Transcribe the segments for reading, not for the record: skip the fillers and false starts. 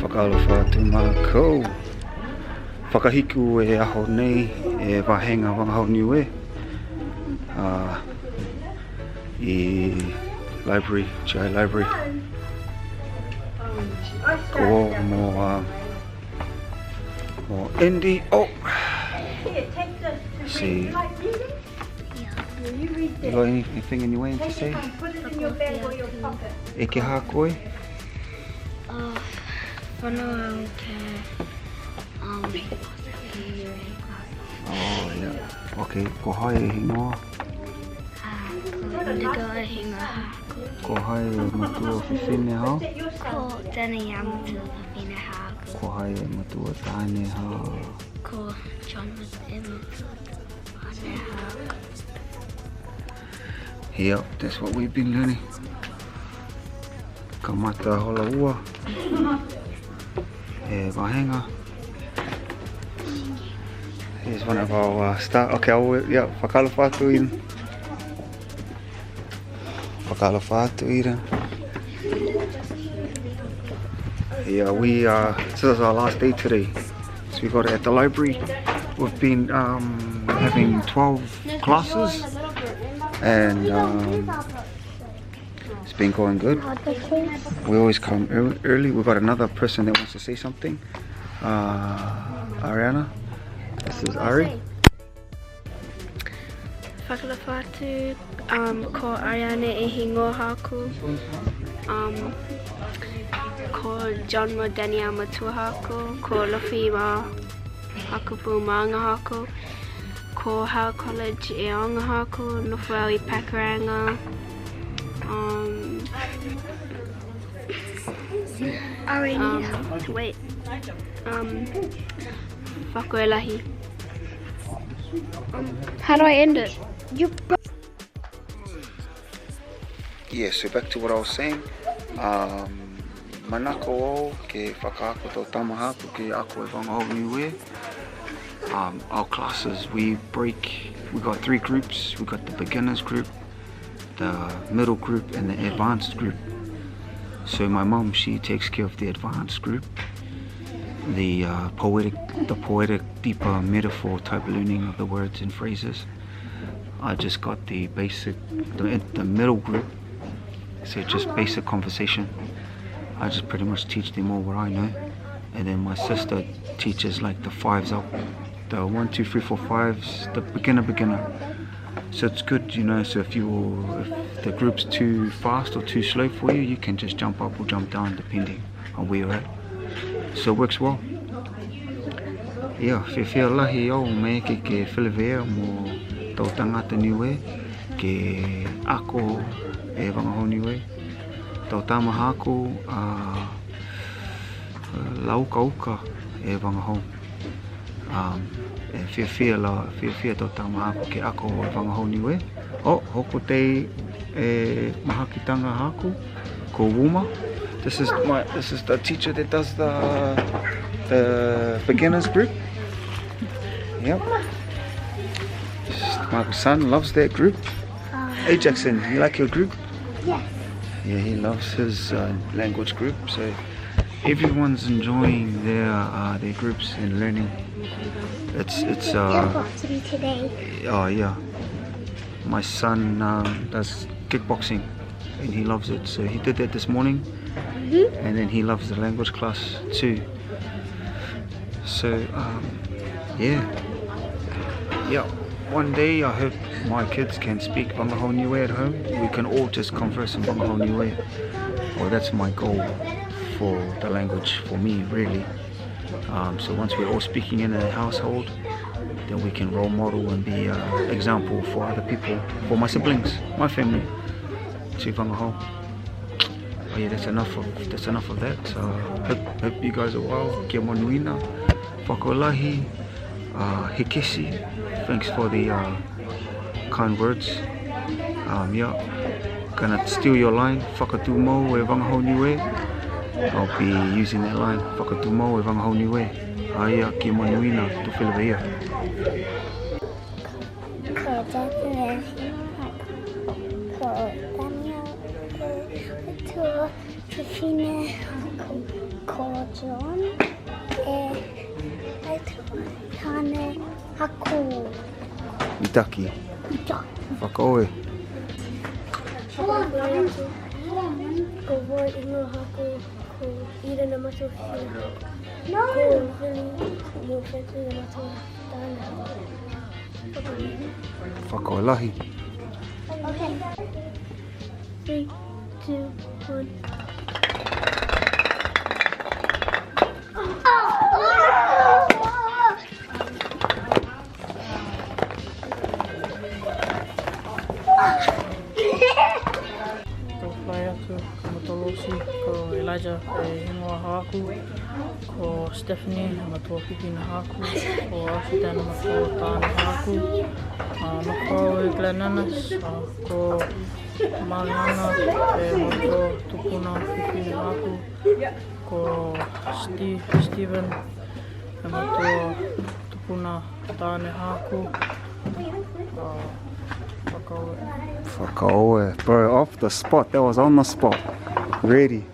Whakalofa atu mākou. Whakahiku e aho nei e wahenga wangahau Niue. I library, GI library. Ko mo Indy. Oh! See. You got anything in your way to say? Eke hā koe? Whanau ke Oh, yeah. Okay, ko hae e hingoa. ko Nigo e hinga hāku. Ko hae e matua whiwhine hao. Ko tēnei amatu whiwhine hāku. Ko hae e matua tāne hao. Ko John e matua tāne hāku. Yep, that's what we've been learning. Ka mata hola ua. E wahenga. Here's one of our okay, whakalofa atu ira. Whakalofa atu ira. Yeah, this is our last day today. So we got it at the library. We've been having 12 classes and it's been going good. We always come early. We've got another person that wants to say something. Ariana. This is Ari. Whakalofa atu, ko Ariane e hingo hāku. Ko John mo Daniel matua hāku. Ko Lofi ma hakupu maanga hāku. Ko Howard College e aonga hāku. Nofwau I Pakuranga. Wait. Whakoelahi. How do I end it? Yeah, so back to what I was saying. Manako o ke whakaako tau tamahaku ke ako e wangahau Niue. Our classes, we got 3 groups. We got the beginners group, the middle group and the advanced group. So my mom, she takes care of the advanced group. The poetic, deeper metaphor type learning of the words and phrases. I just got the basic, the middle group, so just basic conversation. I just pretty much teach them all what I know, and then my sister teaches like the 5s up, the 1, 2, 3, 4, 5s, the beginner. So it's good, you know. So if the group's too fast or too slow for you, you can just jump up or jump down depending on where you're at. So it works well. Yeah, whiwhia lahi au me ke whilewea mo tau tangata Niue, ke ako e wangahau Niue, tau tamahaku lauka e wangahau. E whiwhia tau tamahaku ke ako e wangahau Niue. Oh, hoko te e mahakitanga haku, ko Wuma. This is the teacher that does the beginners group. Yep. My son loves that group. Hey Jackson, you like your group? Yes. Yeah, he loves his language group. So everyone's enjoying their groups and learning. It's Kickboxing today. Oh yeah. My son does kickboxing and he loves it. So he did that this morning. And then he loves the language class too. So yeah. One day I hope my kids can speak wangahau Niue at home. We can all just converse in wangahau Niue. Well, that's my goal for the language for me, really. So once we're all speaking in a household, then we can role model and be an example for other people, for my siblings, my family, to wangahau. Oh yeah, that's enough of that. So hope you guys are well. Kia monuina, whakolahi, hikesi. Thanks for the kind words. Yeah, gonna steal your line. Whakatu mau e wangahau Niue. I'll be using that line. Whakatu mau e wangahau Niue. Aia kia monuina, tu whilewea. Ko ko John tane haku. Mitaki. Ita. Whakaoe. Ko voi ingo haku ko ira na mato. No. Ko really mo fetu na mato tane. Whakaoe lahi. Okay. 3, 2, 1. Ko Elijah ingoa haku, ko Stephanie matua pipina haku, ko Ashitana matua tāna haku, makau Glenanas, ko Mariana matua tupuna pipina haku, ko Steven matua tupuna tāne haku, Whakaoe. Bro, off the spot. That was on the spot. Ready.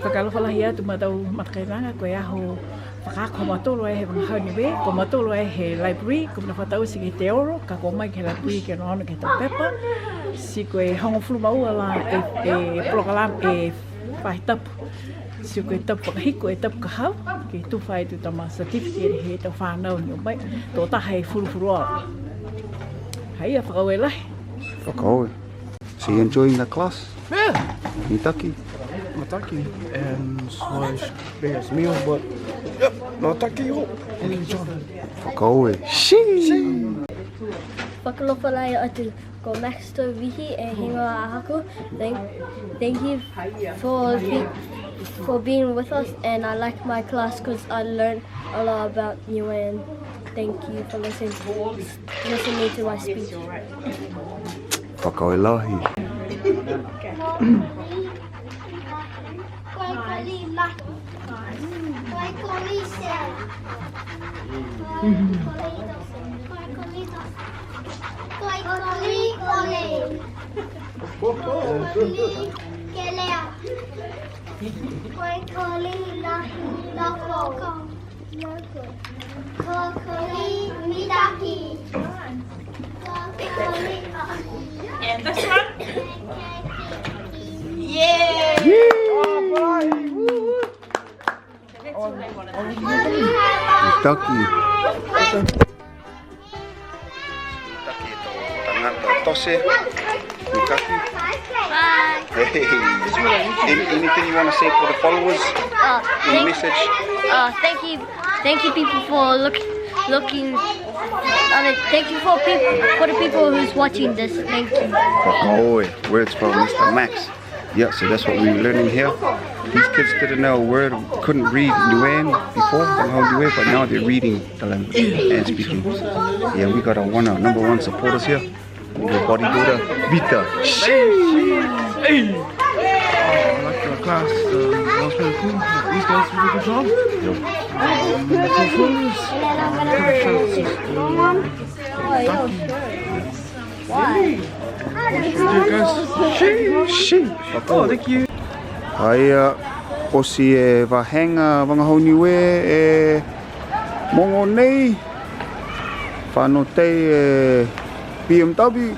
Whakalawhalahi atu matau matakairanga koe aho whakako matolo e he wangahau Niue, ko matolo e he library, ko mna whatau si ki te oro, ka ko mai ke library ke noano ke tau pepa, si koe hongo fulu maua la e prokalam e whahitapu, si koe tapu whakahiko e tapu kahau, ke tuwhai tu tama certificate he tau whanau ni o mai, tō taha e furu au. Hei a whakaue lahi. Whakaoe. So you enjoying the class? Yeah, Mitaki? Nataki and slash biggest meal, but yep, Nataki ho. And enjoy. Whakaoe. Shee! Whakalawhalai atu ko Max tō vihi e hingoa a haku. Thank you for being with us, and I like my class because I learned a lot about Niue, and thank you for listening to my speech. Whakaoe lahi. And this one? Yeah! Mitaki. Mitaki tō tangata tose. Mitaki. Hey. Anything you want to say for the followers? Any message? Thank you people for looking. Thank you for the people who's watching this. Thank you. Whakaoe. Words from Mr. Max. Yeah, so that's what we were learning here. These kids didn't know a word, couldn't read Niue before, Niue, but now they're reading the language and speaking. Yeah, we got our number one supporters here. We got bodybuilder Vita. Hey! I like your class. That was pretty cool. These guys did a good job. The performance. Thank you guys. Oh, thank you. Aia, osi e wahenga wangahau Niue e mongo nei. Whanotei e BMW.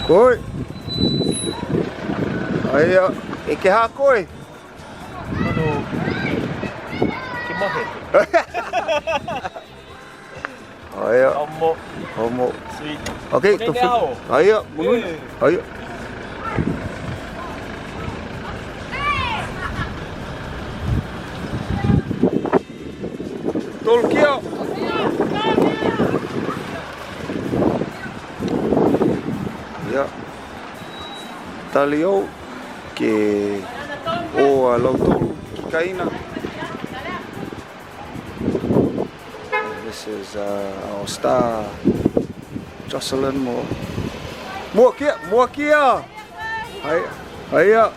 Koe. Aia, e ke hā koe? Ke mahe. Aia, Homo. homo. Sweet. Okay, Munenge ao. Aia, munui. Aia. Tolkia. Ya. Talio ke o a lautolu ki kaina. This is our star Jocelyn Moore. Mua kia. Hai. Hai.